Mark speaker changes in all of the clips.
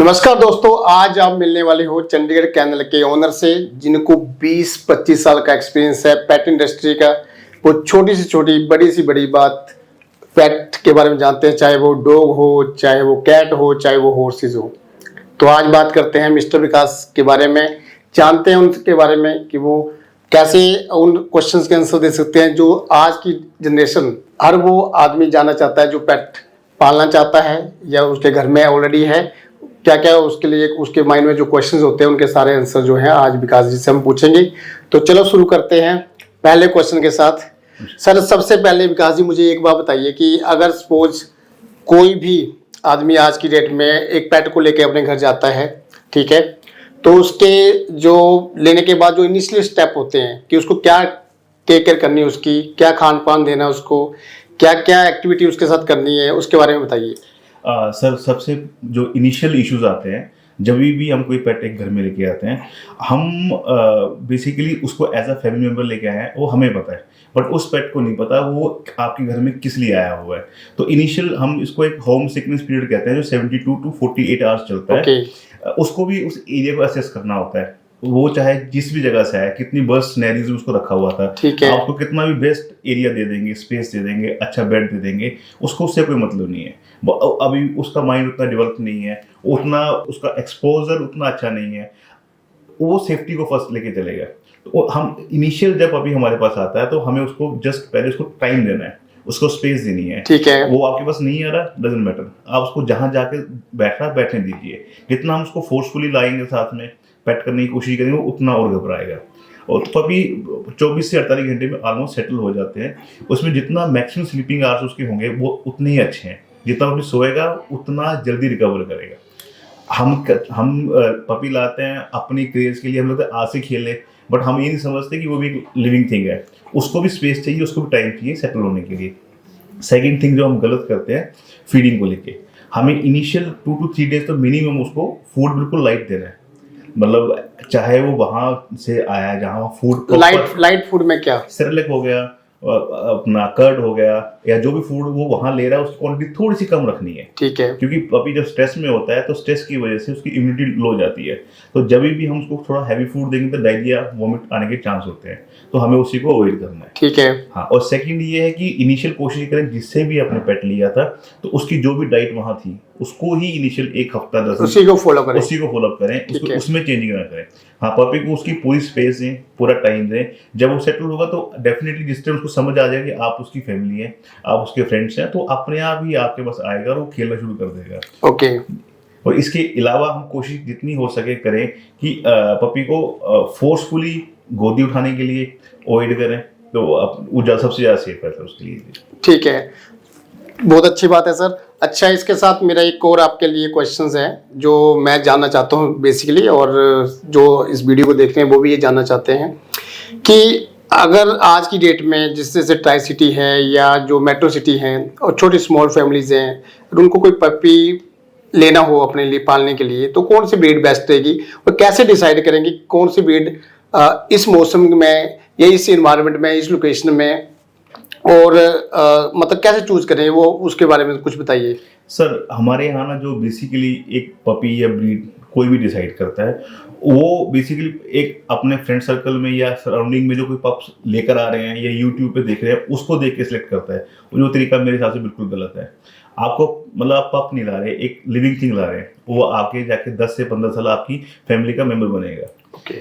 Speaker 1: नमस्कार दोस्तों, आज आप मिलने वाले हो चंडीगढ़ कैनल के ओनर से जिनको 20-25 साल का एक्सपीरियंस है पेट इंडस्ट्री का। वो छोटी से छोटी बड़ी से बड़ी बात पेट के बारे में जानते हैं, चाहे वो डॉग हो, चाहे वो कैट हो, चाहे वो हॉर्सेज हो। तो आज बात करते हैं मिस्टर विकास के बारे में, जानते हैं उनके बारे में कि वो कैसे उन क्वेश्चंस के आंसर दे सकते हैं जो आज की जनरेशन, हर वो आदमी जानना चाहता है जो पेट पालना चाहता है या उसके घर में ऑलरेडी है। क्या क्या उसके लिए उसके माइंड में जो क्वेश्चंस होते हैं उनके सारे आंसर जो हैं आज विकास जी से हम पूछेंगे। तो चलो शुरू करते हैं पहले क्वेश्चन के साथ। सर, सबसे पहले विकास जी मुझे एक बात बताइए कि अगर सपोज कोई भी आदमी आज की डेट में एक पेट को लेके अपने घर जाता है, ठीक है, तो उसके जो लेने के बाद जो इनिशियल स्टेप होते हैं कि उसको क्या टेक केयर करनी है, उसकी क्या खान पान देना, उसको क्या क्या एक्टिविटी उसके साथ करनी है, उसके बारे में बताइए।
Speaker 2: सर, सबसे जो इनिशियल इश्यूज आते हैं जब भी हम कोई पेट एक घर में लेके आते हैं, हम बेसिकली उसको एज अ फैमिली मेम्बर लेके आए हैं, वो हमें पता है, बट उस पेट को नहीं पता वो आपके घर में किस लिए आया हुआ है। तो इनिशियल हम इसको एक होम सिकनेस पीरियड कहते हैं जो 72 to 48 आवर्स चलता है। उसको भी उस एरिया को असेस करना होता है, वो चाहे जिस भी जगह से है, कितनी बर्स्ट सिनेरियोज में उसको रखा हुआ था, आपको कितना भी बेस्ट एरिया दे देंगे, स्पेस दे देंगे, अच्छा बेड दे देंगे, उसको उससे कोई मतलब नहीं है। अभी उसका माइंड उतना डेवलप नहीं है, उतना उसका एक्सपोजर उतना अच्छा नहीं है, वो सेफ्टी को फर्स्ट लेके चलेगा। तो हम इनिशियल जब अभी हमारे पास आता है तो हमें उसको जस्ट पहले उसको टाइम देना है, उसको स्पेस देनी है।
Speaker 1: ठीक है,
Speaker 2: वो आपके पास नहीं आ रहा, डजंट मैटर, आप उसको जहां जाके बैठने दीजिए। जितना हम उसको फोर्सफुली लाएंगे साथ में पेट करने की कोशिश करेंगे वो उतना और घबराएगा। और तो अभी 24 से 48 घंटे में ऑलमोस्ट सेटल हो जाते हैं। उसमें जितना मैक्सिमम स्लीपिंग आवर्स उसके होंगे वो उतने ही अच्छे हैं, जितना अभी सोएगा उतना जल्दी रिकवर करेगा। हम पपी लाते हैं अपनी क्रेज के लिए, हम लोग आज से खेलें, बट हम ये नहीं समझते कि वो भी एक लिविंग थिंग है, उसको भी स्पेस चाहिए, उसको भी टाइम चाहिए सेटल होने के लिए। सेकेंड थिंग जो हम गलत करते हैं फीडिंग को लेके, हमें इनिशियल 2 to 3 डेज तो मिनिमम उसको फूड बिल्कुल लाइट देना है। मतलब चाहे वो वहां से आया जहां फूड
Speaker 1: लाइट फूड में क्या
Speaker 2: सेरेलैक हो गया, अपना कर्ड हो गया, या जो भी फूड वो वहां ले रहा है उसकी क्वांटिटी थोड़ी सी कम रखनी है।
Speaker 1: ठीक है,
Speaker 2: क्योंकि पपी जब स्ट्रेस में होता है तो स्ट्रेस की वजह से उसकी इम्यूनिटी लो जाती है, तो जब भी हम उसको थोड़ा हैवी फूड देंगे तो डायरिया वॉमिट आने के चांस होते हैं, तो हमें उसी को अवॉइड करना है।
Speaker 1: ठीक है,
Speaker 2: हाँ। और सेकंड ये है कि इनिशियल कोशिश करें जिससे भी आपने पेट लिया था तो उसकी जो भी डाइट वहां थी उसको ही इनिशियल एक हफ्ता 10
Speaker 1: उसी को फॉलो करें,
Speaker 2: उसमें चेंजिंग ना करें। हाँ, पपी को उसकी पूरी स्पेस दें, पूरा टाइम दें। जब वो सेटल होगा तो डेफिनेटली जिस टाइम उसको समझ आ जाएगा कि आप उसकी फैमिली है, आप उसके फ्रेंड्स हैं, तो अपने आप ही आपके पास आएगा और वो खेलना शुरू कर देगा।
Speaker 1: ओके।
Speaker 2: और इसके अलावा हम कोशिश जितनी हो सके करें कि पपी को फोर्सफुली गोदी उठाने के लिए अवॉइड करें, तो वो सबसे ज़्यादा सेफ है सर उसके लिए। ठीक
Speaker 1: है, बहुत अच्छी बात है सर। अच्छा, इसके साथ मेरा एक और आपके लिए क्वेश्चंस है जो मैं जानना चाहता हूँ बेसिकली, और जो इस वीडियो को देख रहे हैं वो भी ये जानना चाहते हैं कि अगर आज की डेट में जिस जैसे ट्राई सिटी है या जो मेट्रो सिटी हैं और छोटी स्मॉल फैमिलीज हैं, अगर उनको कोई पपी लेना हो अपने लिए पालने के लिए, तो कौन सी ब्रीड बेस्ट रहेगी और कैसे डिसाइड करेंगे कौन सी ब्रीड इस मौसम में या इस इन्वायरमेंट में, इस लोकेशन में, और मतलब कैसे चूज करें वो, उसके बारे में कुछ बताइए।
Speaker 2: सर, हमारे यहाँ ना जो बेसिकली एक पपी या ब्रीड कोई भी डिसाइड करता है, वो बेसिकली एक अपने फ्रेंड सर्कल में या सराउंडिंग में जो कोई पप्स लेकर आ रहे हैं या यूट्यूब पे देख रहे हैं उसको देख के सिलेक्ट करता है। जो तरीका मेरे हिसाब से बिल्कुल गलत है। आपको मतलब आप पप नहीं ला रहे, एक लिविंग थिंग ला रहे हैं, वो आगे जाके 10 से 15 साल आपकी फैमिली का मेंबर बनेगा।
Speaker 1: ओके।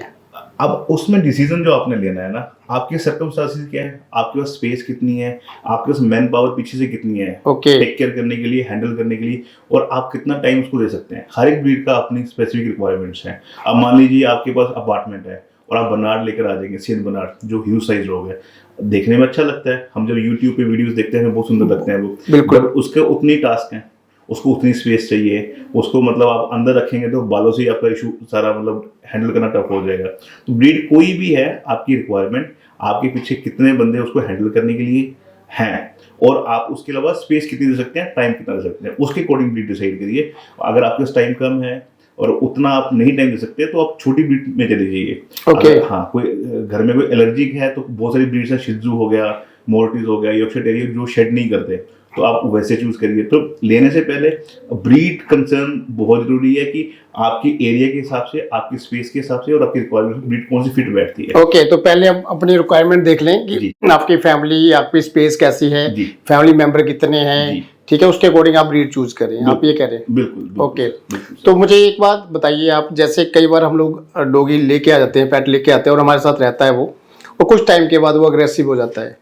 Speaker 2: अब उसमें डिसीजन जो आपने लेना है ना, आपके सर्कमस्टेंसेस क्या है, आपके पास स्पेस कितनी है, आपके पास मैन पावर पीछे से कितनी है टेक केयर करने के लिए, हैंडल करने के लिए, और आप कितना टाइम उसको दे सकते हैं। हर एक ब्रीड का अपनी स्पेसिफिक रिक्वायरमेंट्स हैं। अब मान लीजिए आपके पास अपार्टमेंट है और आप बर्नार्ड लेकर आ जाएंगे, सेंट बर्नार्ड जो ह्यूज साइज डॉग है, देखने में अच्छा लगता है, हम जब यूट्यूब पे वीडियोस देखते हैं बहुत सुंदर लगते हैं वो, बिल्कुल उसके उतने टास्क हैं, उसको उतनी स्पेस चाहिए, उसको मतलब आप अंदर रखेंगे तो बालों से ही आपका इशू सारा मतलब हैंडल करना टफ हो जाएगा। तो ब्रीड कोई भी है, आपकी रिक्वायरमेंट, आपके पीछे कितने बंदे उसको हैंडल करने के लिए हैं, और आप उसके अलावा स्पेस कितनी दे सकते हैं, टाइम कितना दे सकते हैं, उसके अकॉर्डिंग ब्रीड डिसाइड करिए। अगर आपके पास टाइम कम है और उतना आप नहीं टाइम दे सकते तो आप छोटी ब्रीड में चले जाइए। अगर हाँ कोई घर में कोई एलर्जिक है तो बहुत सारी ब्रीड्स हैं, शिजू हो गया, मोर्टिस हो गया, यॉर्कशायर टेरियर जो शेड नहीं करते, तो आप वैसे चूज करिए। तो लेने से पहले ब्रीड कंसर्न बहुत जरूरी है कि आपकी एरिया के हिसाब से, आपकी स्पेस के हिसाब से और आपकी रिक्वायरमेंट ब्रीड कौन सी फिट बैठती है।
Speaker 1: ओके, तो पहले हम अपनी रिक्वायरमेंट देख लें कि आपकी फैमिली, आपकी स्पेस कैसी है, फैमिली मेंबर कितने हैं, ठीक है, उसके अकॉर्डिंग आप ब्रीड चूज करें, आप ये कह रहे हैं।
Speaker 2: बिल्कुल।
Speaker 1: ओके, तो मुझे एक बात बताइए आप, जैसे कई बार हम लोग डॉगी लेके आ जाते हैं, पेट लेके आते हैं और हमारे साथ रहता है वो, और कुछ टाइम के बाद वो अग्रेसिव हो जाता है,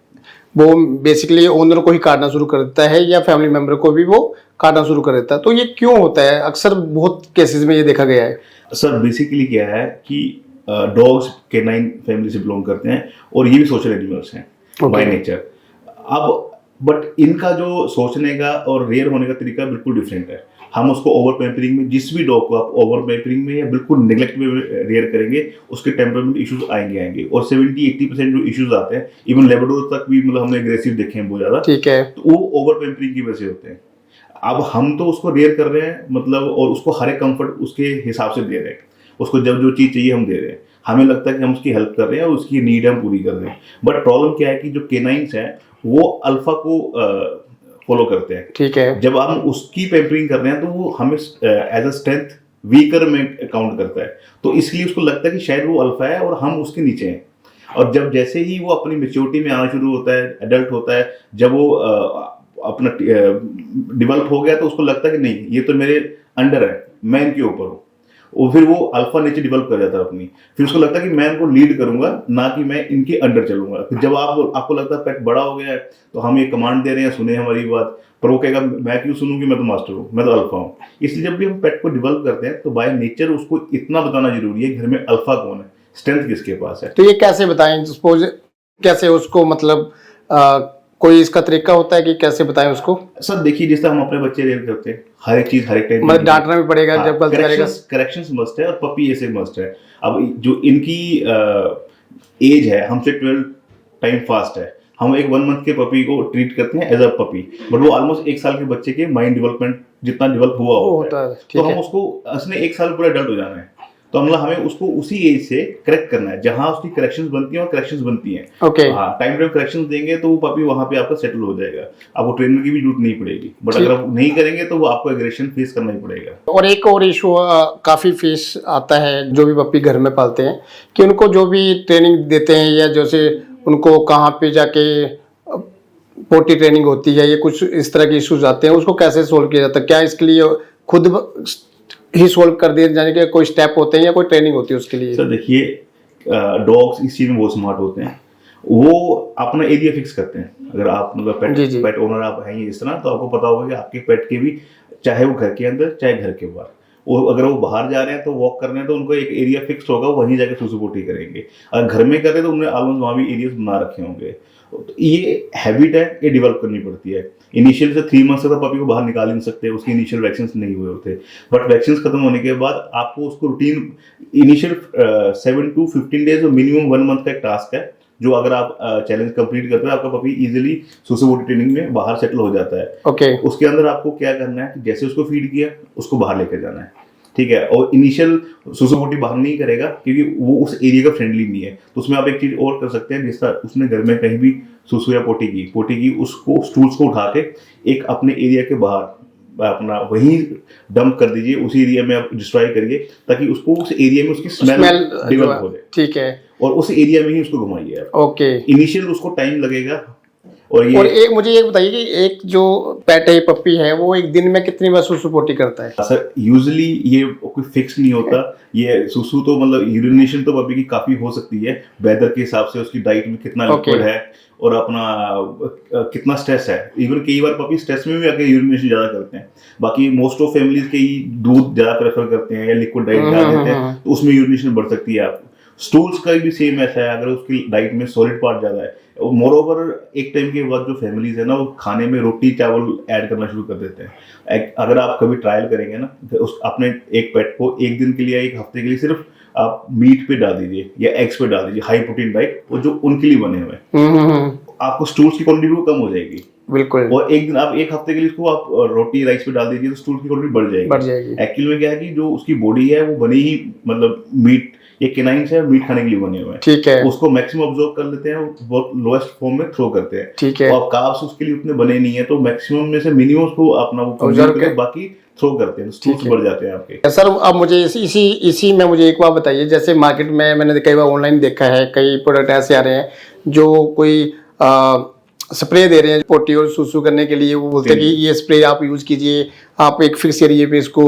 Speaker 1: वो बेसिकली ओनर को ही काटना शुरू कर देता है या फैमिली मेंबर को भी वो काटना शुरू कर देता है, तो ये क्यों होता है? अक्सर बहुत केसेस में ये देखा गया है।
Speaker 2: सर बेसिकली क्या है कि डॉग्स कैनाइन फैमिली से बिलोंग करते हैं और ये भी सोशल एनिमल्स हैं बाय नेचर। अब बट इनका जो सोचने का और रेयर होने का तरीका बिल्कुल डिफरेंट है। हम उसको ओवर पैम्परिंग में, जिस भी डॉग को आप ओवर पैम्परिंग में या बिल्कुल नेग्लेक्ट में रेयर करेंगे, उसके टेम्परामेंट इश्यूज आएंगे और 70-80% जो इश्यूज आते हैं, इवन लेब्राडोर तक भी मतलब हमने एग्रेसिव देखे हैं बहुत ज्यादा,
Speaker 1: ठीक है,
Speaker 2: तो वो ओवर पैम्परिंग की वजह से होते हैं। अब हम तो उसको रेयर कर रहे हैं मतलब, और उसको हर एक कंफर्ट उसके हिसाब से दे रहे हैं, उसको जब जो चीज चाहिए हम दे रहे हैं, हमें लगता है कि हम उसकी हेल्प कर रहे हैं और उसकी नीड हम पूरी कर रहे हैं। बट प्रॉब्लम क्या है कि जो केनाइंस हैं वो अल्फा को फॉलो करते हैं,
Speaker 1: ठीक है,
Speaker 2: जब हम उसकी पैम्परिंग कर रहे हैं तो वो हमें एज अ स्ट्रेंथ वीकर में काउंट करता है, तो इसलिए उसको लगता है कि शायद वो अल्फा है और हम उसके नीचे हैं। और जब जैसे ही वो अपनी मैच्योरिटी में आना शुरू होता है, एडल्ट होता है, जब वो अपना डेवलप हो गया, तो उसको लगता है कि नहीं, ये तो मेरे अंडर है, मैं इनके ऊपर हूँ, और फिर वो अल्फा नेचर डेवलप कर जाता है अपनी। फिर उसको लगता है कि मैं इनको लीड करूंगा, ना कि मैं इनके अंडर चलूंगा। फिर जब आपको लगता है पेट बड़ा हो गया है, तो हम ये कमांड दे रहे हैं, सुने हमारी बात, पर वो कहेगा मैं क्यों सुनूंगी, मैं तो मास्टर हूँ, मैं तो अल्फा हूँ। इसलिए जब भी हम पेट को डेवलप करते हैं तो बाय नेचर उसको इतना बताना जरूरी है घर में अल्फा कौन है, स्ट्रेंथ किसके पास है।
Speaker 1: तो ये कैसे बताएं? सपोज कैसे उसको, मतलब कोई इसका तरीका होता है कि कैसे बताएं उसको?
Speaker 2: सर देखिए, जैसे हम अपने बच्चे रेयर करते हैं, हर एक चीज हर एक टाइम
Speaker 1: मतलब डांटना भी पड़ेगा जब गलती करेगा।
Speaker 2: करेक्शंस मस्ट है और पपी ऐसे मस्ट है। अब जो इनकी एज है हमसे 12 टाइम फास्ट है। हम एक 1 मंथ के पपी को ट्रीट करते हैं एज अ पपी, बट वो ऑलमोस्ट 1 साल के बच्चे के माइंड डेवलपमेंट जितना डेवलप हुआ होता है, तो हम उसको, उसने 1 साल पूरा एडल्ट हो जाना है, तो मतलब हमें उसको उसी एज से करेक्ट करना है जहां उसकी करेक्शंस बनती हैं और करेक्शंस बनती हैं।
Speaker 1: ओके,
Speaker 2: हाँ, टाइम टाइम करेक्शंस देंगे तो वो पपी वहां पे आपका सेटल हो जाएगा, आपको ट्रेनर की भी जरूरत नहीं पड़ेगी। बट अगर आप नहीं करेंगे तो वो आपको एग्रेशन फेस करना ही पड़ेगा।
Speaker 1: और एक और इशू काफी फेस आता है जो भी पपी घर में पालते हैं, कि उनको जो भी ट्रेनिंग देते हैं या जैसे उनको कहाँ पे जाके पोटी ट्रेनिंग होती है, ये कुछ इस तरह के इश्यूज आते हैं, उसको कैसे सोल्व किया जाता है? क्या इसके लिए खुद ही सोल्व कर दिए जाने के कोई स्टेप होते हैं या कोई ट्रेनिंग होती है उसके लिए?
Speaker 2: सर देखिए, डॉग्स इस चीज में बहुत स्मार्ट होते हैं, वो अपना एरिया फिक्स करते हैं। अगर आप मतलब पेट ओनर आप हैं इस तरह, तो आपको पता होगा कि आपके पेट के भी, चाहे वो घर के अंदर चाहे घर के बाहर, अगर वो बाहर जा रहे हैं तो वॉक कर रहे हैं, तो उनको एक एरिया फिक्स होगा, वहीं जाकर सुसु पोटी करेंगे। अगर घर में कर रहे हैं तो उन्होंने ऑलमोस्ट वहाँ भी एरियाज बना रखे होंगे। तो ये हैबिट है, ये डेवलप करनी पड़ती है। इनिशियल से 3 मंथ तक पपी को बाहर निकाल नहीं सकते, उसके इनिशियल वैक्सीन नहीं हुए होते, बट वैक्सीन खत्म होने के बाद आपको उसको रूटीन इनिशियल 7 to 15 डेज और मिनिमम 1 मंथ का एक टास्क है, जो अगर आप चैलेंज कंप्लीट करते हैं, आपका पपी इजीली सुसु ट्रेनिंग में बाहर सेटल हो जाता है।
Speaker 1: ओके,
Speaker 2: उसके अंदर आपको क्या करना है, जैसे उसको फीड किया उसको बाहर लेकर जाना है, ठीक है। और इनिशियल सुसु बाहर नहीं करेगा क्योंकि वो उस एरिया का फ्रेंडली नहीं है। तो उसमें आप एक चीज और कर सकते हैं, जिसका उसने घर में कहीं भी सुसु या पोटी की उसको स्टूल्स को उठा के एक अपने एरिया के बाहर अपना वहीं डंप कर दीजिए, उसी एरिया में आप डिस्ट्रॉय करिए, ताकि उसको उस एरिया में उसकी स्मेल डेवलप हो जाए,
Speaker 1: ठीक है,
Speaker 2: और उस एरिया में ही उसको घुमाइए।
Speaker 1: ओके,
Speaker 2: इनिशियल उसको टाइम लगेगा। और
Speaker 1: एक मुझे ये बताइए कि एक जो पेट है, पप्पी है, वो एक दिन में कितनी बार सुसु पोटी करता है?
Speaker 2: सर यूजुअली ये कोई फिक्स नहीं होता। ये सुसु तो मतलब यूरिनेशन तो पपी की काफी हो सकती है, वेदर के हिसाब से, उसकी डाइट में कितना लिक्विड है और अपना कितना स्ट्रेस है। इवन कई बार पपी स्ट्रेस में भी आके यूरिनेशन ज्यादा करते हैं। बाकी मोस्ट ऑफ फैमिलीज के ही दूध ज्यादा प्रेफर करते हैं या लिक्विड डाइट ज्यादा देते हैं, तो उसमें यूरिनेशन बढ़ सकती है। आप स्टूल्स का भी सेम ऐसा है, अगर उसकी डाइट में सॉलिड पार्ट ज्यादा है। मोर ओवर एक टाइम के बाद जो फैमिलीज है ना, वो खाने में रोटी चावल ऐड करना शुरू कर देते हैं। अगर आप कभी ट्रायल करेंगे ना, उस अपने एक पेट को एक दिन के लिए, एक हफ्ते के लिए सिर्फ आप मीट पे डाल दीजिए या एग्स पे डाल दीजिए, हाई प्रोटीन डाइट, वो जो उनके लिए बने हुए हैं, आपको स्टूल्स की क्वांटिटी भी कम हो जाएगी।
Speaker 1: बिल्कुल।
Speaker 2: और एक दिन आप एक हफ्ते के लिए इसको आप रोटी राइस पे डाल दीजिए, तो स्टूल की क्वांटिटी बढ़ जाएगी। एक्चुअली में क्या है कि जो उसकी बॉडी है वो बनी ही मतलब मीट ये केनाइन्स है, मीट खाने के लिए बने हुए हैं,
Speaker 1: ठीक है,
Speaker 2: उसको मैक्सिमम ऑब्जॉर्व कर लेते हैं, बहुत लोएस्ट फॉर्म में थ्रो करते हैं,
Speaker 1: ठीक है,
Speaker 2: और कार्ब्स उसके लिए उतने बने नहीं है, तो मैक्सिमम में से मिनिमम को अपना वो
Speaker 1: ऑब्जर्व
Speaker 2: करके बाकी थ्रो करते हैं, स्टूल्स बढ़ जाते हैं आपके।
Speaker 1: सर अब मुझे इसी में मुझे एक बात बताइए, जैसे मार्केट में मैंने कई बार ऑनलाइन देखा है, कई प्रोडक्ट ऐसे आ रहे हैं जो कोई स्प्रे दे रहे हैं पोटी और सुसु करने के लिए, वो बोलते हैं कि ये स्प्रे आप यूज कीजिए, आप एक फिक्स एरिया पे इसको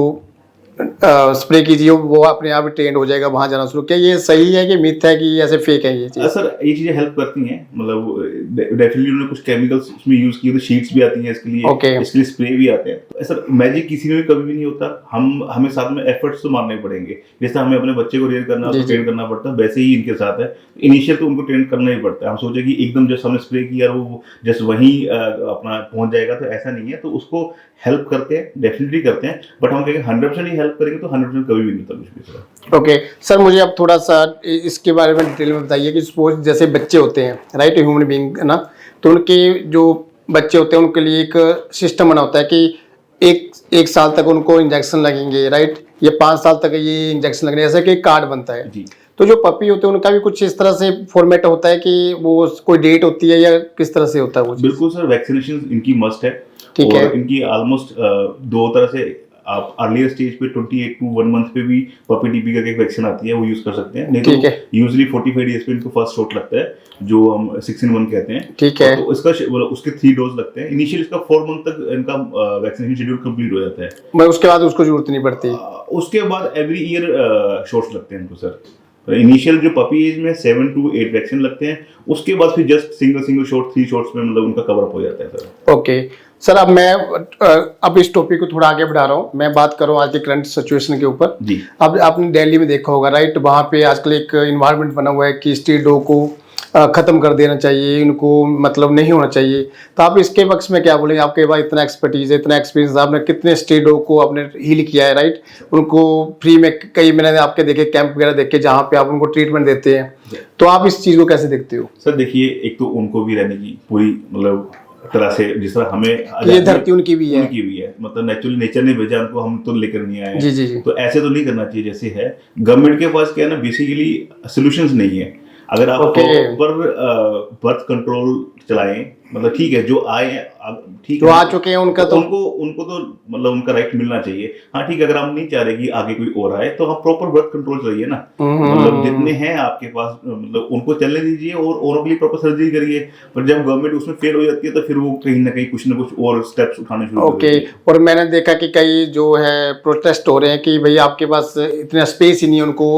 Speaker 1: स्प्रे कीजिए, वो अपने आप ट्रेंड हो जाएगा, वहां जाना शुरू। क्या ये सही है कि मिथ है कि ऐसे फेक है ये चीज?
Speaker 2: सर ये चीजें हेल्प करती हैं, मतलब डेफिनेटली उन्होंने कुछ केमिकल्स उसमें यूज किए, तो शीट्स भी आती हैं इसके लिए, इसके लिए स्प्रे भी आते हैं। तो सर मैजिक किसी में भी कभी भी नहीं होता, हमें साथ में एफर्ट्स तो मारने पड़ेंगे, जैसे हमें अपने बच्चे को ट्रेन करना तो ट्रेन करना पड़ता है, वैसे ही इनके साथ है, इनिशियल तो उनको ट्रेन करना ही पड़ता है। हम सोचे कि एकदम जस्ट हमने स्प्रे किया वो जस्ट वहीं अपना पहुंच जाएगा, तो ऐसा नहीं है, तो उसको हेल्प करते हैं, डेफिनेटली करते हैं, बट हम कहेंगे 100% ही हेल्प करेंगे तो 100% कभी भी नहीं होता कुछ भी सर।
Speaker 1: ओके सर, मुझे अब थोड़ा सा इसके बारे में डिटेल में बताइए कि सपोज जैसे बच्चे होते हैं, राइट, ह्यूमन बीइंग है ना, तो उनके जो बच्चे होते हैं उनके लिए एक सिस्टम बना होता है कि एक साल तक उनको इंजेक्शन लगेंगे, राइट, या 5 साल तक ये इंजेक्शन लगने, ऐसा कि एक कार्ड बनता है जी। तो जो पपी होते हैं उनका भी कुछ इस तरह से फॉर्मेट होता है कि वो कोई डेट होती है या किस तरह से होता है वो?
Speaker 2: बिल्कुल सर, वैक्सीनेशन इनकी मस्ट है,
Speaker 1: ठीक है,
Speaker 2: इनकी ऑलमोस्ट 2 तरह से आप अर्लियर स्टेज पे 28 to 1 मंथ पे भी पपी टीबी का एक वैक्सीन आती है, वो यूज कर सकते हैं, नहीं तो यूजुअली 45 डेज पे इनको फर्स्ट शॉट लगता है, जो हम 6 in 1 कहते हैं,
Speaker 1: ठीक है,
Speaker 2: तो इसका उसके 3 डोज लगते हैं। इनिशियल इसका 4 मंथ तक इनका वैक्सीनेशन शेड्यूल कंप्लीट हो जाता है,
Speaker 1: मैं उसके बाद उसको जरूरत नहीं पड़ती,
Speaker 2: उसके बाद एवरी ईयर शॉट्स लगते हैं इनको सर। इनिशियल जो पपी एज में 7 to 8 वैक्सीन लगते हैं, उसके बाद फिर जस्ट सिंगल शॉट 3 शॉट्स में मतलब उनका कवर अप हो जाता है सर।
Speaker 1: ओके सर, अब मैं अब इस टॉपिक को थोड़ा आगे बढ़ा रहा हूँ, मैं बात कर रहा हूँ आज के करंट सिचुएशन के ऊपर जी। अब आपने दिल्ली में देखा होगा, राइट, वहाँ पे आजकल एक इन्वायरमेंट बना हुआ है कि स्ट्रीट डॉग को खत्म कर देना चाहिए, इनको मतलब नहीं होना चाहिए, तो आप इसके पक्ष में क्या बोलेंगे? आपके पास इतना एक्सपर्टीज है, इतना एक्सपीरियंस, आपने कितने स्ट्रीट डॉग को आपने हील किया है, राइट, उनको फ्री में कई मैंने आपके देखे कैंप वगैरह देखे जहाँ पे आप उनको ट्रीटमेंट देते हैं, तो आप इस चीज़ को कैसे देखते हो?
Speaker 2: सर देखिए, एक तो उनको भी रहने की पूरी मतलब तरह से, जिस तरह हमें
Speaker 1: ये धरती उनकी भी है,
Speaker 2: मतलब नेचुरली नेचर ने भेजा उनको, हम तो लेकर नहीं आए,
Speaker 1: जी जी जी,
Speaker 2: तो ऐसे तो नहीं करना चाहिए जैसे है। गवर्नमेंट के पास क्या है ना, बेसिकली सॉल्यूशंस नहीं है। अगर आप बर्थ कंट्रोल चलाएं, मतलब ठीक है, जो आए ठीक
Speaker 1: जो आ चुके हैं उनका तो
Speaker 2: उनको तो मतलब उनका राइट मिलना चाहिए। हाँ ठीक है, अगर हम नहीं चाह रहे कि आगे कोई और आए तो आप प्रॉपर बर्थ कंट्रोल चलाइए ना, मतलब जितने हैं आपके पास मतलब उनको चलने दीजिए और औरों के लिए प्रॉपर सर्जरी करिए। पर जब गवर्नमेंट उसमें फेल हो जाती है तो फिर वो कहीं ना कहीं कुछ ना कुछ और स्टेप्स उठाने शुरू
Speaker 1: करती है। और मैंने देखा कि कई जो है प्रोटेस्ट हो रहे हैं कि भाई आपके पास इतना स्पेस ही नहीं है उनको,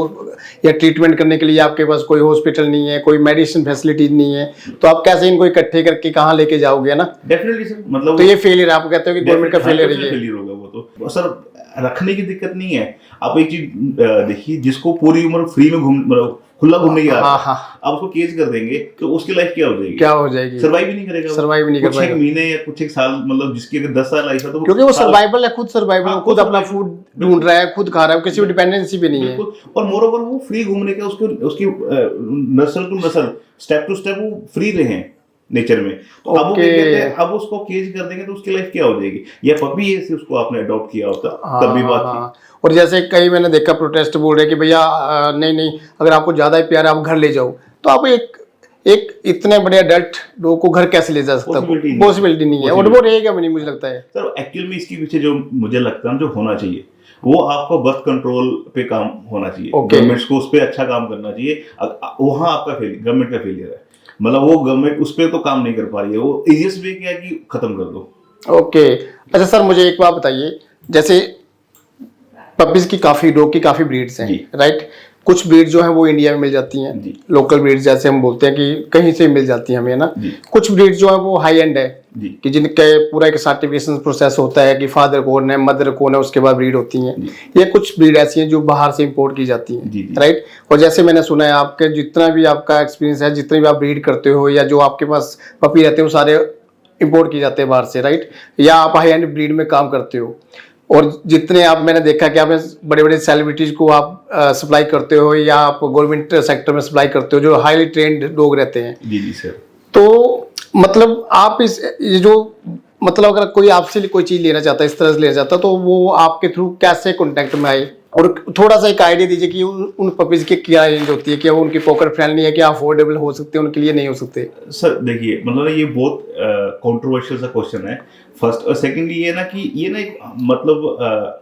Speaker 1: या ट्रीटमेंट करने के लिए आपके पास कोई हॉस्पिटल नहीं है, कोई मेडिसिन फैसिलिटीज नहीं है, तो आप कैसे इनको इकट्ठे करके कहाँ लेके जाओगे ना?
Speaker 2: डेफिनेटली सर, मतलब
Speaker 1: तो ये फेलियर आप कहते हो कि गवर्नमेंट का फेलियर है?
Speaker 2: फेलियर होगा वो तो सर, रखने की दिक्कत नहीं है। आप एक चीज देखिए, जिसको पूरी उम्र फ्री में खुला घूमने की आदत, आप उसको केज कर देंगे तो उसकी लाइफ क्या हो जाएगी? सर्वाइव ही नहीं करेगा, सर्वाइव नहीं कर पाएगा। कुछ एक महीने या कुछ एक साल, मतलब जिसकी अगर 10 साल लाइफ है तो
Speaker 1: क्योंकि वो सर्वाइवल है, खुद सर्वाइवल है, खुद अपना फूड ढूंढ रहा है, खुद खा रहा है, किसी भी डिपेंडेंसी भी नहीं है।
Speaker 2: और मोरओवर वो फ्री घूमने का, उसकी नस्ल टू नस्ल, स्टेप टू स्टेप वो फ्री रहे नेचर में। तो अब वो कहते हैं, अब उसको केज कर देंगे तो उसकी लाइफ क्या हो जाएगी? या पपी ऐसे उसको आपने अडॉप्ट किया होता तब भी बात थी।
Speaker 1: और जैसे कई मैंने देखा प्रोटेस्ट बोल रहे कि भैया नहीं, अगर आपको ज्यादा ही प्यार है आप घर ले जाओ, तो आप एक इतने बड़े अडल्ट लोगों को घर कैसे ले जा सकता है? पॉसिबिलिटी नहीं है, और वो रहेगा भी नहीं, मुझे लगता है
Speaker 2: सर। एक्चुअल में इसके पीछे जो मुझे लगता है जो होना चाहिए, वो आपको बर्थ कंट्रोल पे काम होना चाहिए, गवर्नमेंट को उस पर अच्छा काम करना चाहिए। वहाँ आपका गवर्नमेंट का फेलियर है, मतलब वो गवर्नमेंट उस पर तो काम नहीं कर पा रही है। वो इजीएस्ट वे क्या है कि खत्म कर दो।
Speaker 1: ओके अच्छा सर, मुझे एक बात बताइए, जैसे पपीज की डॉग की काफी ब्रीड्स हैं, राइट, कुछ ब्रीड जो है वो इंडिया में मिल जाती हैं, लोकल ब्रीड जैसे हम बोलते हैं कि कहीं से मिल जाती हैं हमें ना। कुछ ब्रीड जो है वो हाई एंड है कि जिनके पूरा एक सर्टिफिकेशन प्रोसेस होता है कि फादर कौन है, मदर कौन है, उसके बाद ब्रीड होती हैं। ये कुछ ब्रीड ऐसी हैं जो बाहर से इंपोर्ट की जाती हैं, राइट। और जैसे मैंने सुना है, आपके जितना भी आपका एक्सपीरियंस है, जितने भी आप ब्रीड करते हो या जो आपके पास पपी रहते हैं, वो सारे इंपोर्ट किए जाते हैं बाहर से, राइट, या आप हाई एंड ब्रीड में काम करते हो। और जितने आप, मैंने देखा कि आप बड़े बड़े सेलिब्रिटीज को आप सप्लाई करते हो या आप गवर्नमेंट सेक्टर में सप्लाई करते हो जो हाईली ट्रेंड लोग रहते हैं।
Speaker 2: जी सर।
Speaker 1: तो मतलब आप ये जो मतलब अगर कोई आपसे कोई चीज लेना चाहता है, इस तरह से लेना चाहता है, तो वो आपके थ्रू कैसे कांटेक्ट में आए और थोड़ा सा एक आइडिया दीजिए कि उन पपीज की क्या रेंज होती है, क्या वो उनकी पॉकेट फ्रेंडली है, क्या अफोर्डेबल हो सकते हैं उनके लिए, नहीं हो सकते?
Speaker 2: सर देखिए, मतलब ये बहुत कंट्रोवर्शियल सा क्वेश्चन है। फर्स्ट और सेकंडली ये ना कि ये ना एक मतलब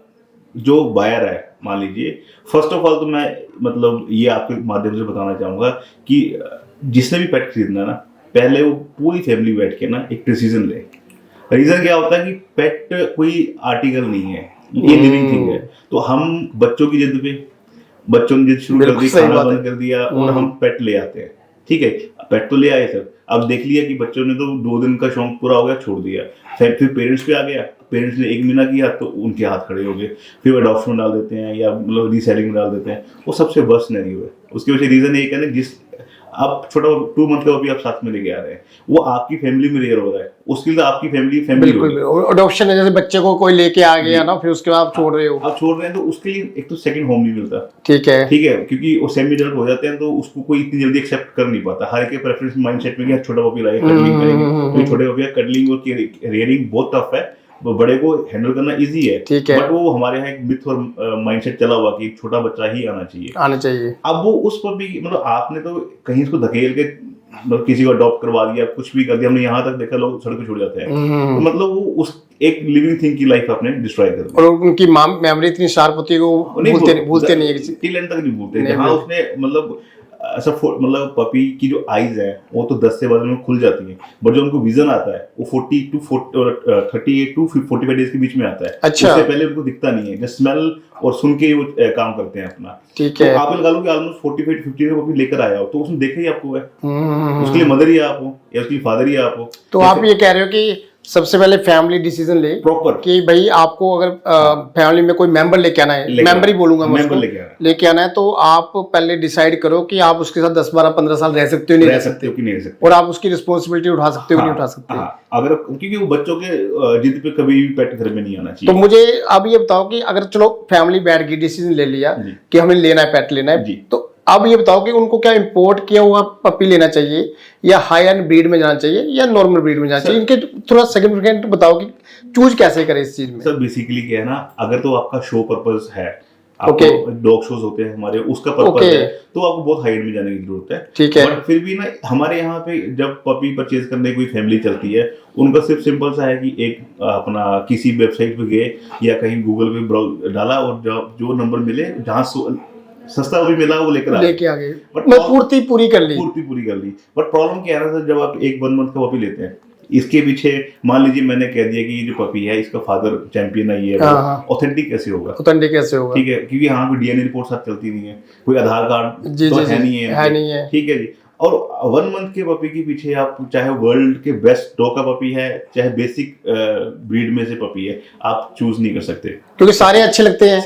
Speaker 2: जो बायर है, मान लीजिए, फर्स्ट ऑफ ऑल तो मैं मतलब ये आपके माध्यम से बताना चाहूंगा कि जिसने भी पेट खरीदना है ना, पहले वो पूरी फैमिली बैठ के ना एक डिसीजन ले। रीजन क्या होता है कि पेट कोई आर्टिकल नहीं है, ये लिविंग थिंग है। तो हम बच्चों की जिद पे, बच्चों ने जिद शुरू कर दी, खाना बंद कर दिया और हम पेट ले आते हैं। ठीक है, पेट तो ले आए सर, अब देख लिया कि बच्चों ने तो 2 दिन का शौक पूरा हो गया, छोड़ दिया। फिर पेरेंट्स पे आ गया, पेरेंट्स ने 1 महीना किया तो उनके हाथ खड़े हो गए, फिर वो अडॉप्शन में डाल देते हैं या मतलब रीसेलिंग में डाल देते हैं। वो सबसे वर्स्ट नहीं हुआ। उसके वजह रीजन एक है ना, जिस आप छोटा 2 मंथ का अभी आप साथ में लेके आ रहे हैं, वो आपकी फैमिली में रेयर हो रहा है, उसके लिए आपकी फैमिली
Speaker 1: बिल्कुल अडॉप्शन है, जैसे बच्चे को कोई लेके आ गया ना, फिर उसके बाद आप छोड़ रहे हो,
Speaker 2: आप छोड़ रहे हैं, तो उसके लिए एक तो सेकंड होम नहीं मिलता।
Speaker 1: ठीक है,
Speaker 2: क्योंकि वो सेमी एडल्ट हो जाते हैं तो उसको कोई इतनी जल्दी एक्सेप्ट कर नहीं पाता। हर एक प्रेफरेंस माइंडसेट में कि छोटा पपी लाए कडलिंग करेंगे, छोटे पपी कडलिंग और रेयरिंग बहुत टफ है, बड़े को हैंडल करना इजी है।
Speaker 1: ठीक है,
Speaker 2: बट वो हमारे यहाँ एक मिथ और माइंडसेट चला हुआ कि छोटा बच्चा ही आना चाहिए। अब वो उस पर भी मतलब आपने तो कहीं इसको धकेल के मतलब किसी को अडॉप्ट करवा दिया, कुछ भी कर दिया, हमने यहाँ तक देखा लोग सड़क पे छोड़ जाते हैं। तो मतलब वो उस एक लिविंग थिंग की लाइफ आपने डिस्ट्रॉय कर दी।
Speaker 1: और उनकी मेमोरी इतनी शार्प होती है कि वो भूलते नहीं है,
Speaker 2: टिल एंड तक नहीं भूलते। जहाँ उसने मतलब ऐसा मतलब पपी की जो आईज है वो तो 10 से 12 में खुल जाती है, बट जो उनको विजन आता है वो 38 टू 45 डेज के बीच में आता है।
Speaker 1: अच्छा, उससे
Speaker 2: पहले उनको दिखता नहीं है, जस्ट स्मेल और सुन के वो काम करते हैं अपना।
Speaker 1: ठीक है,
Speaker 2: तो आप लगा लो कि ऑलमोस्ट 45 to 50 पपी लेकर आया हो, तो उसने देखा ही आपको है, उसके लिए मदर ही आप हो या उसके लिए फादर ही आप हो।
Speaker 1: तो आप ये कह रहे हो कि सबसे पहले फैमिली डिसीजन ले
Speaker 2: प्रॉपर
Speaker 1: कि भाई आपको अगर फैमिली में कोई मेंबर लेके आना है, मेंबर ही बोलूंगा मैं उसको, लेके आना है, तो आप पहले डिसाइड करो कि आप उसके साथ 10, 12, 15 साल रह सकते हो, नहीं रह सकते हो, और आप उसकी रिस्पॉन्सिबिलिटी उठा सकते हो कि नहीं उठा सकते।
Speaker 2: अगर क्योंकि वो बच्चों के जिद पे कभी भी पेट घर में नहीं आना चाहिए।
Speaker 1: तो मुझे अब ये बताओ कि अगर चलो फैमिली बैठ गई, डिसीजन ले लिया कि हमें लेना है, पेट लेना है, तो अब ये बताओ कि उनको क्या इंपोर्ट किया हुआ पपी लेना चाहिए या हाई एंड ब्रीड में जाना चाहिए या नॉर्मल ब्रीड में जाना चाहिए? इनके थोड़ा सिग्निफिकेंट बताओ कि चूज कैसे करें इस चीज में।
Speaker 2: सर बेसिकली क्या है ना, अगर तो आपका शो पर्पस है, आपको डॉग शोज होते हैं हमारे, उसका पर्पस है, तो आपको बहुत हाई एंड में जाने की जरूरत है।
Speaker 1: ठीक है,
Speaker 2: बट फिर भी ना हमारे यहाँ पे जब पपी परचेज करने की कोई फैमिली चलती है, उनका सिर्फ सिंपल सा है कि एक अपना किसी वेबसाइट पे गए या कहीं गूगल पे डाला और जो नंबर मिले, जहाँ सस्ता भी मिला वो लेके आ गए, बट पूर्ति पूरी कर ली। बट प्रॉब्लम क्या है ना सर, जब आप एक 1 मंथ का पपी लेते हैं, इसके पीछे मान लीजिए मैंने कह दिया कि ये जो पपी है इसका फादर चैंपियन है, ये ऑथेंटिक कैसे होगा? ठीक है, क्योंकि यहाँ कोई डीएनए रिपोर्ट साथ चलती नहीं है, कोई आधार कार्ड तो है नहीं है। ठीक है जी। और 1 मंथ के पपी के पीछे आप चाहे वर्ल्ड के बेस्ट डॉग का पपी है, चाहे बेसिक ब्रीड में से पपी है, आप चूज नहीं कर सकते, क्योंकि
Speaker 1: सारे अच्छे लगते हैं,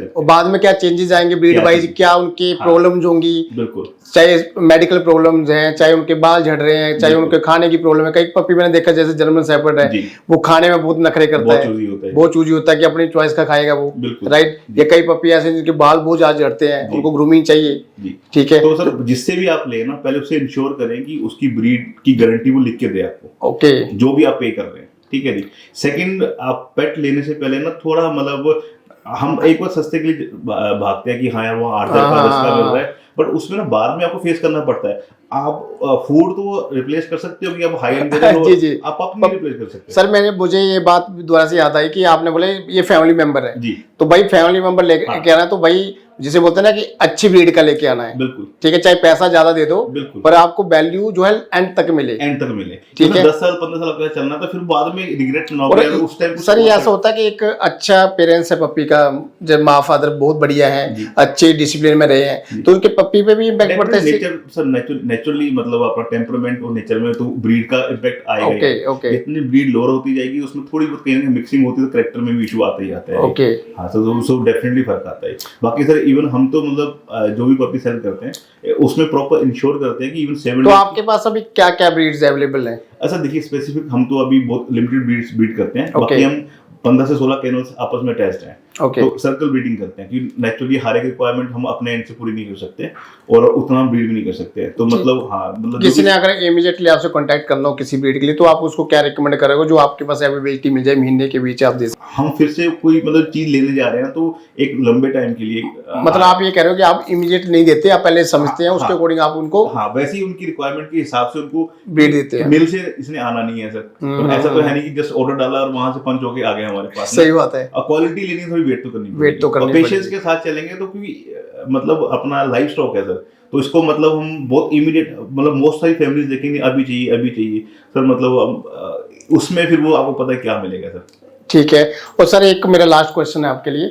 Speaker 2: और
Speaker 1: बाद में क्या चेंजेस आएंगे ब्रीड वाइज, क्या उनकी प्रॉब्लम्स होंगी,
Speaker 2: बिल्कुल,
Speaker 1: चाहे मेडिकल प्रॉब्लम्स हैं, चाहे उनके बाल झड़ रहे हैं, चाहे उनके खाने की प्रॉब्लम है। कई पपी मैंने देखा, जैसे जर्मन शेफर्ड है, वो खाने में बहुत नखरे करता है, बहुत चूजी होता है कि अपनी चॉइस का खाएगा वो, राइट। ये कई पपी ऐसे जिनके बाल बहुत ज्यादा झड़ते हैं, उनको ग्रूमिंग चाहिए। ठीक है,
Speaker 2: तो सर जिससे भी आप ले ना, पहले उसे इंश्योर करें कि उसकी ब्रीड की गारंटी वो लिख के दे आपको,
Speaker 1: ओके,
Speaker 2: जो भी आप पे कर रहे हैं। ठीक है जी। सेकंड, आप पेट लेने से पहले ना थोड़ा मतलब हम एक बार सस्ते के लिए भागते हैं कि हाँ यार वो 8,000 का 10 का मिल रहा है, बट उसमें ना बाद में आपको फेस करना पड़ता है। आप फूड तो रिप्लेस कर सकते हो कि आप हाई एंड आप नहीं रिप्लेस कर सकते।
Speaker 1: सर मुझे ये बात दोबारा से याद आई कि आपने बोले ये फैमिली मेंबर है जी, तो भाई फैमिली मेंबर लेके आना है, तो भाई जिसे बोलते हैं ना कि अच्छी ब्रीड का लेके आना है।
Speaker 2: बिल्कुल
Speaker 1: ठीक है, चाहे पैसा ज्यादा दे दो, बिल्कुल, पर आपको वैल्यू जो है एंड तक मिले। ठीक है,
Speaker 2: 10 साल 15 साल का चलना, तो फिर बाद में रिग्रेट ना हो। उस टाइम
Speaker 1: सर ये ऐसा होता है कि एक अच्छा पेरेंट्स है पप्पी का, जब माँ फादर बहुत बढ़िया है, अच्छे डिसिप्लिन में रहे हैं, तो उनके पप्पी पे भी इम्पैक्ट पड़ता है।
Speaker 2: सर नेचुरली मतलब अपना टेम्परामेंट और नेचर में तो ब्रीड का इम्पैक्ट आएगा। जितनी ब्रीड लोअर होती जाएगी, उसमें थोड़ी बहुत कहीं मिक्सिंग होती है, तो कैरेक्टर में भी इशू आता ही आता है। हाँ, तो डेफिनेटली फर्क आता है। बाकी सर इवन हम तो मतलब जो भी पपी सेल करते हैं उसमें प्रॉपर इंश्योर करते हैं कि इवन 7
Speaker 1: तो आपके पास अभी क्या क्या ब्रीड्स अवेलेबल हैं?
Speaker 2: अच्छा देखिए, स्पेसिफिक हम तो अभी बहुत लिमिटेड ब्रीड करते हैं। बाकी हम 15 से 16 कैनल्स आपस में अटैच्ड हैं।
Speaker 1: ओके।
Speaker 2: तो सर्कल ब्रीडिंग करते हैं कि नेचुरली हर एक रिक्वायरमेंट हम अपने एंड से पूरी नहीं कर सकते और उतना ब्रीड भी नहीं कर सकते। तो मतलब हाँ, मतलब
Speaker 1: किसी ने अगर इमीडिएटली आपसे कांटेक्ट करना हो किसी ब्रीड के लिए, तो आप उसको क्या रिकमेंड करोगे जो आपके पास अवेलेबिलिटी मिल जाए महीने के बीच आप दे सकते?
Speaker 2: हम फिर से कोई मतलब चीज लेने जा रहे हैं तो एक लंबे टाइम के लिए
Speaker 1: मतलब आप ये कह रहे हो कि आप इमीडिएट नहीं देते, आप पहले समझते हैं, उसके अकॉर्डिंग आप उनको
Speaker 2: हाँ वैसे ही उनकी रिक्वायरमेंट के हिसाब से उनको
Speaker 1: ब्रीड देते हैं।
Speaker 2: मिल से इसने आना नहीं है सर। तो ऐसा तो है नहीं कि जस्ट ऑर्डर डाला और वहां से पंच होके आ गए हमारे पास।
Speaker 1: सही बात है।
Speaker 2: और क्वालिटी लेनी है, थोड़ी वेट तो करनी
Speaker 1: वेट तो करनी
Speaker 2: पेशेंस के साथ चलेंगे तो क्योंकि मतलब अपना लाइफ स्टॉक है सर, तो इसको मतलब हम बहुत इमीडिएट मतलब मोस्ट सारी फैमिलीज देखेंगे अभी चाहिए सर, मतलब उसमें फिर वो आपको पता है क्या मिलेगा सर।
Speaker 1: ठीक है। और सर एक मेरा लास्ट क्वेश्चन है आपके लिए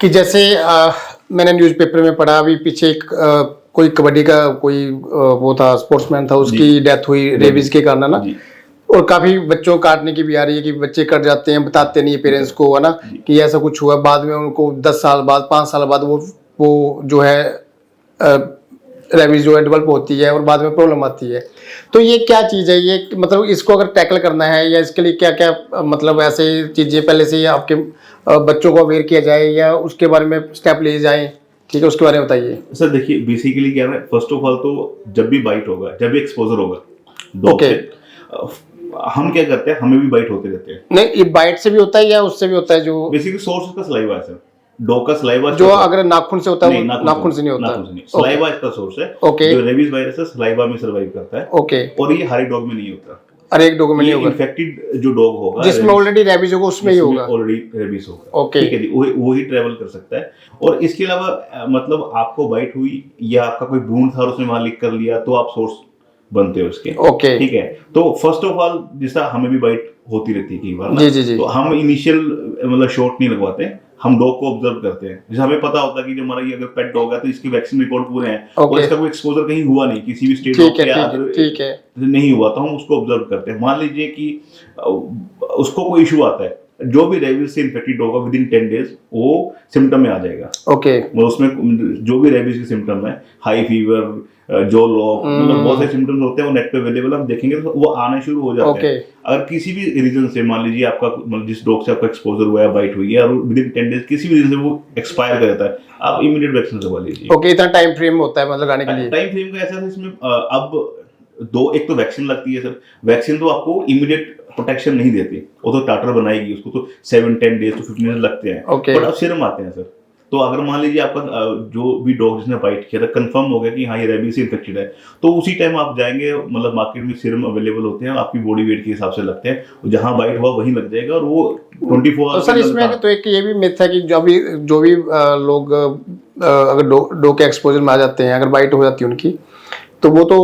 Speaker 1: कि जैसे मैंने न्यूज़पेपर में पढ़ा अभी पीछे एक कोई कबड्डी का कोई वो था, स्पोर्ट्समैन था, उसकी डेथ हुई रेबीज के कारण ना, और काफी बच्चों को काटने की भी आ रही है कि बच्चे कट जाते हैं, बताते नहीं पेरेंट्स को, है ना, कि ऐसा कुछ हुआ, बाद में उनको 10 साल बाद 5 साल बाद वो जो है रेबीज जो है डेवलप होती है और बाद में प्रॉब्लम आती है। तो ये क्या चीज़ है, ये मतलब इसको अगर टैकल करना है या इसके लिए क्या क्या मतलब ऐसे चीज़ें पहले से ही आपके बच्चों को अवेयर किया जाए या उसके बारे में स्टेप लिए जाए? ठीक है, उसके बारे में बताइए
Speaker 2: सर। देखिए बेसिकली क्या है, फर्स्ट ऑफ ऑल तो जब भी बाइट होगा, जब भी एक्सपोजर होगा डॉग से, हम क्या करते हैं, हमें भी बाइट होते रहते हैं।
Speaker 1: नहीं, ये बाइट से भी होता है या उससे भी होता है? जो
Speaker 2: बेसिकली सोर्स उसका सलाइवा है सर, डॉग का सलाइवा
Speaker 1: जो अगर नाखून से होता है, नाखून से नहीं होता,
Speaker 2: सलाइवा इसका सोर्स है।
Speaker 1: ओके।
Speaker 2: जो रेबीज वायरस है सलाइवा में सर्वाइव करता है।
Speaker 1: ओके।
Speaker 2: और ये हर एक डॉग में नहीं होता,
Speaker 1: हर एक डॉग में नहीं होगा।
Speaker 2: इन्फेक्टेड जो डॉग होगा
Speaker 1: जिसमें ऑलरेडी रेबीज होगा उसमें ही होगा,
Speaker 2: ऑलरेडी रेबीज होगा।
Speaker 1: ओके।
Speaker 2: ठीक है जी, वो ही ट्रेवल कर सकता है। और इसके अलावा मतलब आपको बाइट हुई या आपका कोई वुंड था और उसने वहां लिक कर लिया तो आप सोर्स बनते हो उसके।
Speaker 1: ओके।
Speaker 2: ठीक है, तो फर्स्ट ऑफ ऑल जैसा हमें भी बाइट होती रहती है कई बार ना,
Speaker 1: जी।
Speaker 2: तो हम इनिशियल मतलब शॉट नहीं लगवाते, हम डॉग को ऑब्जर्व करते हैं। जैसे हमें पता होता है कि जो हमारा ये अगर पेट डॉग है तो इसकी वैक्सीन रिकॉर्ड पूरे हैं और इसका कोई एक्सपोजर कहीं हुआ नहीं किसी भी स्टेट
Speaker 1: ठीक है
Speaker 2: नहीं हुआ, तो हम उसको ऑब्जर्व करते हैं। मान लीजिए कि उसको कोई इशू आता है, जो भी रेबीज से इन्फेक्टेड होगा विद इन 10 डेज वो सिम्टम में आ जाएगा।
Speaker 1: ओके।
Speaker 2: उसमें जो भी रेबीज के सिम्टम है, हाई फीवर, जो लॉक, मतलब बहुत सारे सिम्टम्स होते हैं, वो नेट पे अवेलेबल हम देखेंगे तो वो आने शुरू हो जाते हैं। अगर किसी भी रीजन से मान लीजिए आपका मतलब जिस डॉग से आपका एक्सपोजर हुआ है, बाइट हुई है और विद इन 10 डेज किसी भी रीजन से वो एक्सपायर कर जाता है, आप इमीडिएट वैक्सीन लगवा लीजिए।
Speaker 1: ओके, इतना टाइम फ्रेम होता है मतलब लगाने के लिए?
Speaker 2: टाइम फ्रेम का ऐसा है इसमें अब एक तो वैक्सीन लगती है सर। वैक्सीन तो आपको इमीडिएट प्रोटेक्शन नहीं देती, वो तो टाटर बनाएगी, उसको तो 7-10 डेज तो 15 डेज लगते हैं। बट अब सीरम आते हैं सर, तो अगर मान लीजिए आपका जो भी डॉग जिसने बाइट किया था कंफर्म हो गया कि हाँ ये रेबीज से इन्फेक्टेड है, तो उसी टाइम आप जाएंगे, मतलब मार्केट में सीरम अवेलेबल होते हैं, आपकी बॉडी वेट के हिसाब से लगते हैं, जहां बाइट हुआ वहीं लग जाएगा और वो 24 आवर्स।
Speaker 1: सर इसमें तो एक ये भी मिथ है कि जो भी लोग अगर डॉग के एक्सपोजर में आ जाते हैं, अगर बाइट हो जाती है उनकी, तो वो तो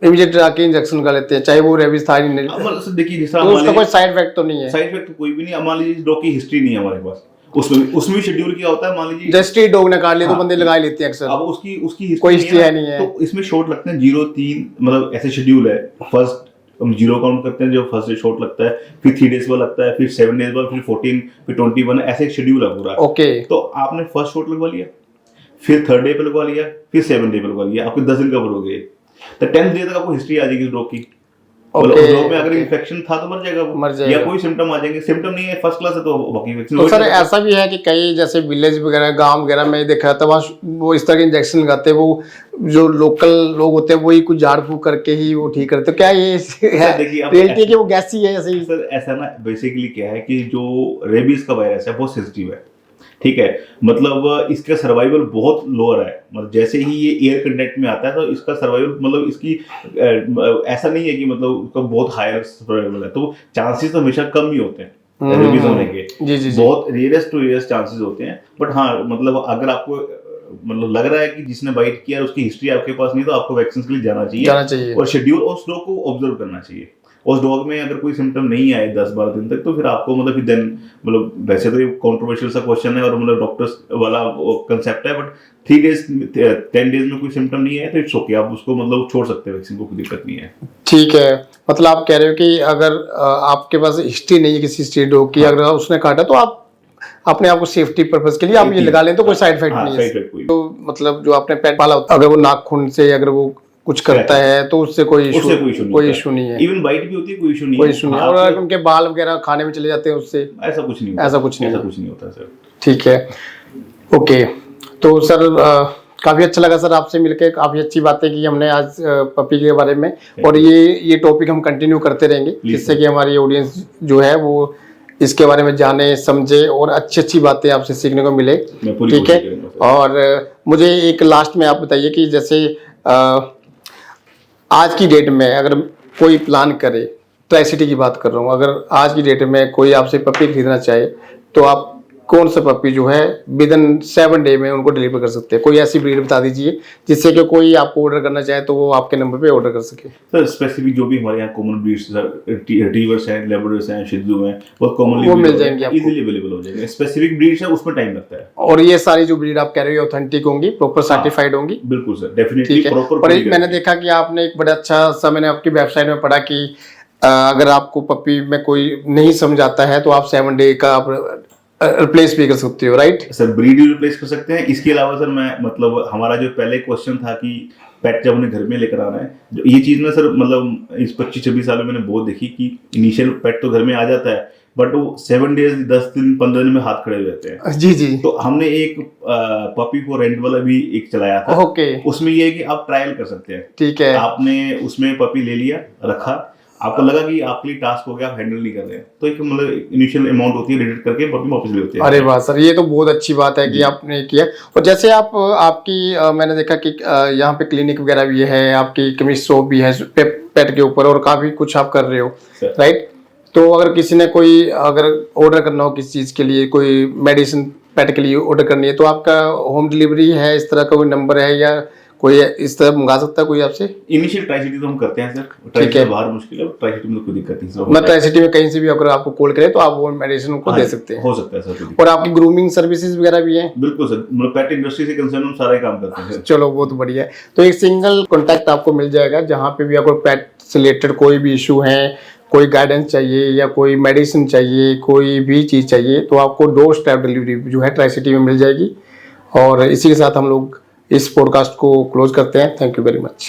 Speaker 1: इमीडिएट जाके इंजेक्शन लगा लेते हैं, चाहे वो रेबीज था ही नहीं।
Speaker 2: देखिए
Speaker 1: तो उसका कोई साइड इफेक्ट तो नहीं है?
Speaker 2: साइड इफेक्ट कोई भी नहीं। मान लीजिए डॉग की हिस्ट्री नहीं है हमारे पास, उसमें भी शेड्यूल किया होता है। मान लीजिए
Speaker 1: जस्टी डॉग ने काट लिया तो बंदे लगा लेते हैं अक्सर।
Speaker 2: अब उसकी
Speaker 1: कोई हिस्ट्री है नहीं है,
Speaker 2: तो इसमें शॉट लगते हैं 0-3, मतलब ऐसे शेड्यूल है। फर्स्ट हम 0 काउंट करते हैं, जो फर्स्ट शॉट लगता है, फिर 3 डेज बाद लगता है, फिर 7 डेज बाद, फिर 14, फिर 21, ऐसे एक शेड्यूल है पूरा।
Speaker 1: ओके।
Speaker 2: तो आपने फर्स्ट शॉट लगवा लिया, फिर 3rd डे पे लगवा लिया, फिर 7th डे पे लगवा लिया, आपके 10 दिन कवर हो गए, तो 10th डे तक आपको हिस्ट्री आ जाएगी डॉग की। उस डॉग में अगर इन्फेक्शन था तो मर जाएगा वो, या कोई सिम्टम आ जाएंगे। सिम्टम नहीं है, फर्स्ट क्लास है, तो बाकी वैक्सीन।
Speaker 1: तो सर ऐसा भी है कि कई जैसे विलेज वगैरह, गांव वगैरह में देखा जाता है, वहाँ वो इस तरह के इंजेक्शन लगाते हैं, वो जो लोकल लोग होते हैं वही कुछ झाड़ फूक करके ही वो ठीक करते हैं। क्या ये है रियलिटी कि वो गैसी है ऐसे ही?
Speaker 2: सर ऐसा ना, बेसिकली क्या है कि जो रेबीज का वायरस है बहुत सेंसिटिव है। ठीक है, मतलब इसका सर्वाइवल बहुत लोअर है। मतलब जैसे ही ये एयर कंटेक्ट में आता है तो इसका सर्वाइवल, मतलब इसकी ऐसा नहीं है कि मतलब उसका बहुत हायर सर्वाइवल है, तो चांसेस तो हमेशा कम ही होते हैं रेबीज होने के। जी। बहुत रेयरेस्ट टू रेयरेस्ट चांसेस होते हैं। बट हाँ, मतलब अगर आपको मतलब लग रहा है कि जिसने बाइट किया उसकी हिस्ट्री आपके पास नहीं, तो आपको वैक्सीन के लिए जाना चाहिए और शेड्यूल उस डॉग को ऑब्जर्व करना चाहिए। उस डॉग में अगर कोई सिम्टम नहीं आए 10-12 दिन तक, तो फिर आपको मतलब फिर देन, मतलब वैसे तो ये कॉन्ट्रोवर्शियल सा क्वेश्चन है और मतलब डॉक्टर्स वाला कंसेप्ट है, बट 3 डेज 10 डेज में कोई सिम्टम नहीं है तो इट्स ओके, आप उसको मतलब छोड़ सकते हैं, वैक्सीन को कोई दिक्कत नहीं है।
Speaker 1: ठीक है, मतलब आप कह रहे हो कि अगर आपके पास हिस्ट्री नहीं है किसी स्ट्रीट डॉग की, अगर उसने काटा तो आप अपने आप को सेफ्टी पर्पस के लिए आप ये लगा लें तो कोई साइड इफेक्ट नहीं है। तो मतलब जो आपने पेट पाला, अगर वो नाखून से अगर वो कुछ करता है तो उससे कोई इशू
Speaker 2: कोई
Speaker 1: इशू नहीं है।
Speaker 2: इवन बाइट भी होती है, कोई इशू नहीं
Speaker 1: कोई इशू नहीं है। और अगर उनके बाल वगैरह खाने में चले जाते हैं उससे
Speaker 2: ऐसा कुछ नहीं
Speaker 1: ऐसा कुछ
Speaker 2: नहीं होता सर।
Speaker 1: ठीक है, ओके। तो सर काफी अच्छा लगा सर आपसे मिलके, काफी अच्छी बातें की हमने आज पपी के बारे में, और ये टॉपिक हम कंटिन्यू करते रहेंगे जिससे कि हमारी ऑडियंस जो है वो इसके बारे में जाने समझे और अच्छी अच्छी बातें आपसे सीखने को मिले। ठीक है, और मुझे एक लास्ट में आप बताइए कि जैसे आज की डेट में अगर कोई प्लान करे, ट्राई सिटी की बात कर रहा हूँ, अगर आज की डेट में कोई आपसे पपी खरीदना चाहे तो आप कौन सा पपी जो है विद इन 7 डे में उनको डिलीवर कर सकते हैं? कोई ऐसी ब्रीड बता दीजिए जिससे कि कोई आपको ऑर्डर करना चाहे तो वो आपके नंबर पे ऑर्डर कर सके।
Speaker 2: सर स्पेसिफिक जो भी हमारे यहाँ कॉमन ब्रीड्स रिट्रीवर्स हैं, लैब्राडोर्स हैं, शिजू हैं, बहुत कॉमनली
Speaker 1: वो मिल जाएंगे आपको,
Speaker 2: इजीली अवेलेबल हो जाएंगे। स्पेसिफिक ब्रीड्स है उसमें टाइम लगता है।
Speaker 1: और ये सारी जो ब्रीड आप कह रहे हो ऑथेंटिक होंगी, प्रॉपर सर्टिफाइड होंगी?
Speaker 2: बिल्कुल सर, डेफिनेटली प्रॉपर।
Speaker 1: और मैंने देखा कि आपने एक बड़ा अच्छा सा, मैंने आपकी वेबसाइट में पढ़ा कि अगर आपको पपी में कोई नहीं समझ आता है तो आप 7 डे का आप रिप्लेस भी कर सकते हो, राइट
Speaker 2: सर? ब्रीड भी रिप्लेस कर सकते हैं। इसके अलावा सर मैं मतलब हमारा जो पहले क्वेश्चन था कि पेट जब उन्हें घर में लेकर आना है, जो ये चीज ना सर मतलब इस 25-26 सालों में मैंने बहुत देखी कि इनिशियल पेट तो घर में आ जाता है बट वो 7 डेज 10 दिन 15 दिन में हाथ खड़े हो जाते हैं।
Speaker 1: जी जी।
Speaker 2: तो हमने एक पपी फॉर रेंट वाला भी एक चलाया था।
Speaker 1: ओके।
Speaker 2: उसमें ये है कि आप ट्रायल कर सकते हैं।
Speaker 1: ठीक है।
Speaker 2: आपने उसमें पपी ले लिया, रखा, आपको लगा कि आपके लिए टास्क हो गया, आप हैंडल नहीं कर रहे हैं, तो एक मतलब इनिशियल अमाउंट होती है, रिडक्ट करके पपी वापस ले लेते हैं।
Speaker 1: अरे वाह सर, ये तो बहुत अच्छी बात है कि आपने किया। और जैसे आपकी मैंने देखा कि यहाँ पे क्लिनिक वगैरह भी है, आपकी केमिस्ट शॉप भी है पेट के ऊपर, और काफी कुछ आप कर रहे हो, राइट? तो अगर किसी ने कोई अगर ऑर्डर करना हो किसी चीज के लिए, कोई मेडिसिन पेट के लिए ऑर्डर करनी है, तो आपका होम डिलीवरी है, इस तरह का कोई नंबर है या कोई इस तरह मंगा सकता है कोई आपसे?
Speaker 2: इनिशियल ट्राई सिटी तो हम करते हैं सर,
Speaker 1: ठीक है,
Speaker 2: बाहर मुश्किल है, ट्राई सिटी में कोई दिक्कत नहीं सर।
Speaker 1: मैं ट्राई सिटी में कहीं से भी अगर आपको कॉल करे तो आप वो मेडिसिन उनको दे सकते हैं?
Speaker 2: हो सकता है सर।
Speaker 1: और आपकी ग्रूमिंग सर्विसेज वगैरह भी है?
Speaker 2: बिल्कुल सर, मतलब पेट इंडस्ट्री से कंसर्न हम सारे काम करते हैं।
Speaker 1: चलो बहुत बढ़िया है। तो एक सिंगल कॉन्टैक्ट आपको मिल जाएगा जहाँ पे भी आपको पेट से रिलेटेड कोई भी इशू है, कोई गाइडेंस चाहिए या कोई मेडिसिन चाहिए, कोई भी चीज़ चाहिए, तो आपको डोर स्टेप डिलीवरी जो है ट्राई सिटी में मिल जाएगी। और इसी के साथ हम लोग इस पॉडकास्ट को क्लोज करते हैं। Thank you very much.